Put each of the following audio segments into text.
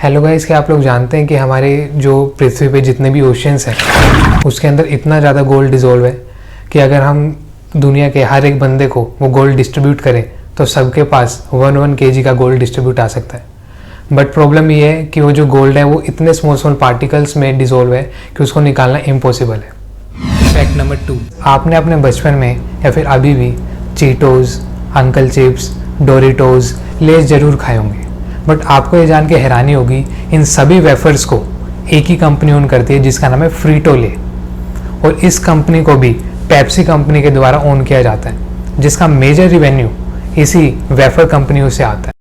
Hello guys, क्या आप लोग जानते हैं कि हमारे जो पृथ्वी पे जितने भी ओशियंस हैं उसके अंदर इतना ज़्यादा गोल्ड डिज़ोल्व है कि अगर हम दुनिया के हर एक बंदे को वो गोल्ड डिस्ट्रीब्यूट करें तो सबके पास 1 kg का गोल्ड डिस्ट्रीब्यूट आ सकता है। बट प्रॉब्लम ये है कि वो जो गोल्ड है वो इतने स्मॉल पार्टिकल्स में डिज़ोल्व है कि उसको निकालना इम्पॉसिबल है। फैक्ट नंबर 2, आपने अपने बचपन में या फिर अभी भी चीटोज़, अंकल चिप्स, डोरिटोज़, लेस ज़रूर खाए होंगे। बट आपको ये जान के हैरानी होगी, इन सभी वेफर्स को एक ही कंपनी ओन करती है जिसका नाम है फ्रीटो ले, और इस कंपनी को भी पेप्सी कंपनी के द्वारा ओन किया जाता है, जिसका मेजर रिवेन्यू इसी वेफर कंपनियों से आता है।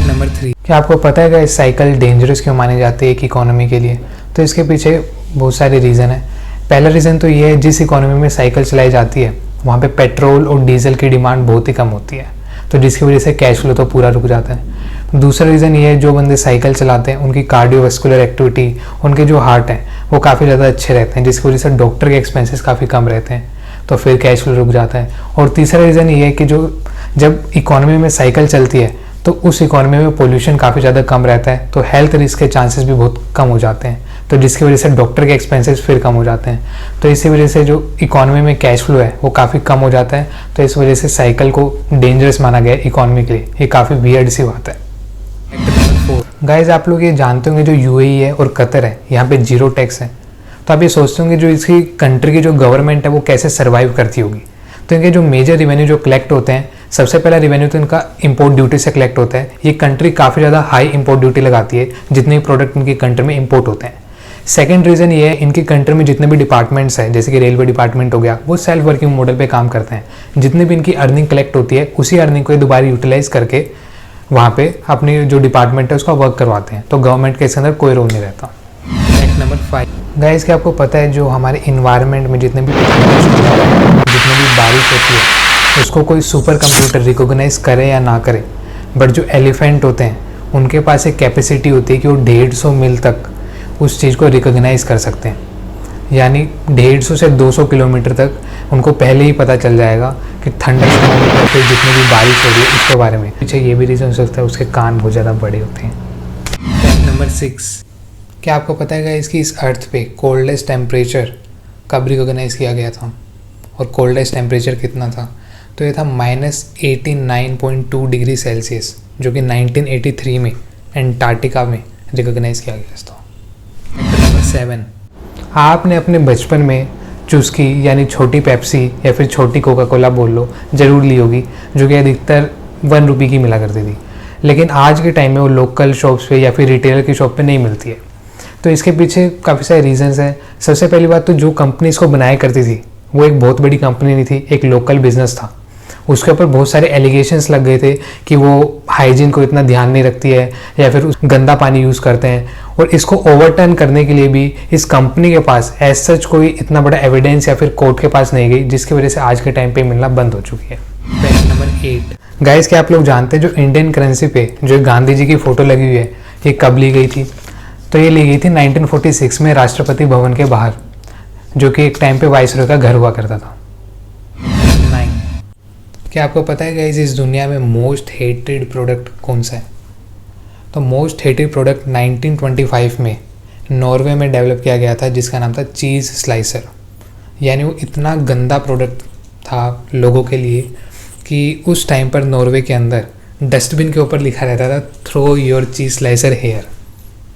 नंबर 3, क्या आपको पता है कि साइकिल डेंजरस क्यों मानी जाती है एक इकोनॉमी के लिए? तो इसके पीछे बहुत सारे रीज़न है। पहला रीज़न तो ये है, जिस इकोनॉमी में साइकिल चलाई जाती है वहाँ पे पेट्रोल और डीजल की डिमांड बहुत ही कम होती है, तो जिसकी वजह से कैश फ्लो तो पूरा रुक जाता है। दूसरा रीज़न ये है, जो बंदे साइकिल चलाते हैं उनकी कार्डियोवास्कुलर एक्टिविटी, उनके जो हार्ट हैं वो काफ़ी ज़्यादा अच्छे रहते हैं, जिसकी वजह से डॉक्टर के एक्सपेंसेस काफ़ी कम रहते हैं, तो फिर कैश फ्लो रुक जाता है। और तीसरा रीज़न ये है कि जब इकोनॉमी में साइकिल चलती है तो उस इकोनॉमी में पोल्यूशन काफ़ी ज़्यादा कम रहता है, तो हेल्थ रिस्क के चांसेस भी बहुत कम हो जाते हैं, तो जिसकी वजह से डॉक्टर के एक्सपेंसेस फिर कम हो जाते हैं। तो इसी वजह से जो इकोनॉमी में कैश फ्लो है वो काफ़ी कम हो जाता है, तो इस वजह से साइकिल को डेंजरस माना गया इकोनॉमी के लिए। ये काफ़ी वियर्ड सी बात है। गाइज, आप लोग ये जानते होंगे जो यूएई है और कतर है, यहाँ पे 0 टैक्स है। तो आप ये सोचते होंगे जो इसकी कंट्री की जो गवर्नमेंट है वो कैसे सर्वाइव करती होगी। तो इनके जो मेजर रिवेन्यू जो कलेक्ट होते हैं, सबसे पहला रिवेन्यू तो इनका इंपोर्ट ड्यूटी से कलेक्ट होता है। ये कंट्री काफ़ी ज़्यादा हाई इंपोर्ट ड्यूटी लगाती है जितने भी प्रोडक्ट इनकी कंट्री में इंपोर्ट होते हैं। सेकेंड रीज़न ये है, इनकी कंट्री में जितने भी डिपार्टमेंट्स हैं, जैसे कि रेलवे डिपार्टमेंट हो गया, वो सेल्फ वर्किंग मॉडल पे काम करते हैं। जितनी भी इनकी अर्निंग कलेक्ट होती है उसी अर्निंग को दोबारा यूटिलाइज करके वहाँ पे अपनी जो डिपार्टमेंट है उसका वर्क करवाते हैं, तो गवर्नमेंट के इसके अंदर कोई रोल नहीं रहता। फैक्ट नंबर 5, गाइस, क्या आपको पता है जो हमारे इन्वायरमेंट में जितने भी बारिश होती है उसको कोई सुपर कंप्यूटर रिकॉग्नाइज करे या ना करे, बट जो एलिफेंट होते हैं उनके पास एक कैपेसिटी होती है कि वो 150 मील तक उस चीज़ को रिकॉग्नाइज कर सकते हैं। यानी 150 से 200 किलोमीटर तक उनको पहले ही पता चल जाएगा कि थंडरस्टॉर्म या फिर जितनी भी बारिश हो रही है उसके बारे में। पीछे ये भी रीज़न हो सकता है उसके कान बहुत ज़्यादा बड़े होते हैं। फैक्ट नंबर 6, क्या आपको पता है इसकी इस अर्थ पे कोल्डेस्ट टेम्परेचर कब रिकॉग्नाइज किया गया था, और कोल्डेस्ट टेम्परेचर कितना था? तो ये था -89.2 डिग्री सेल्सियस, जो कि 1983 में एंटार्क्टिका में रिकॉग्नाइज किया गया था। फैक्ट नंबर 7, आपने अपने बचपन में चुस्की यानी छोटी पेप्सी या फिर छोटी कोका कोला बोल लो ज़रूर ली होगी, जो कि अधिकतर 1 रुपये की मिला करती थी, लेकिन आज के टाइम में वो लोकल शॉप्स पे या फिर रिटेलर की शॉप पे नहीं मिलती है। तो इसके पीछे काफ़ी सारे रीजंस हैं। सबसे पहली बात तो जो कंपनी इसको बनाया करती थी वो एक बहुत बड़ी कंपनी नहीं थी, एक लोकल बिजनेस था। उसके ऊपर बहुत सारे एलिगेशंस लग गए थे कि वो हाइजीन को इतना ध्यान नहीं रखती है या फिर गंदा पानी यूज़ करते हैं, और इसको ओवरटर्न करने के लिए भी इस कंपनी के पास एज सच कोई इतना बड़ा एविडेंस या फिर कोर्ट के पास नहीं गई, जिसकी वजह से आज के टाइम पे मिलना बंद हो चुकी है। फैक्ट नंबर 8, गाइस, क्या आप लोग जानते हैं जो इंडियन करेंसी पे जो गांधी जी की फ़ोटो लगी हुई है ये कब ली गई थी? तो ये ली गई थी 1946 में राष्ट्रपति भवन के बाहर, जो कि एक टाइम पे वाइसरॉय का घर हुआ करता था। 9, क्या आपको पता है गाइस इस दुनिया में मोस्ट हेटेड प्रोडक्ट कौन सा है? तो मोस्ट हेटेड प्रोडक्ट 1925 में नॉर्वे में डेवलप किया गया था, जिसका नाम था चीज़ स्लाइसर। यानी वो इतना गंदा प्रोडक्ट था लोगों के लिए कि उस टाइम पर नॉर्वे के अंदर डस्टबिन के ऊपर लिखा रहता था throw your cheese slicer here.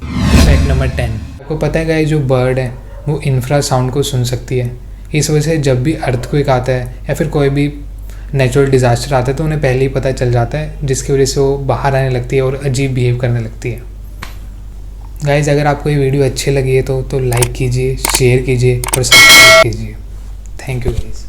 Fact number 10, आपको पता है गाइस जो बर्ड है वो इंफ्रासाउंड को सुन सकती है। इस वजह से जब भी अर्थक्वेक आता है या फिर कोई भी नेचुरल डिज़ास्टर आता है तो उन्हें पहले ही पता चल जाता है, जिसकी वजह से वो बाहर आने लगती है और अजीब बिहेव करने लगती है। गाइस, अगर आपको ये वीडियो अच्छी लगी है तो लाइक कीजिए, शेयर कीजिए और सब्सक्राइब कीजिए। Thank you guys.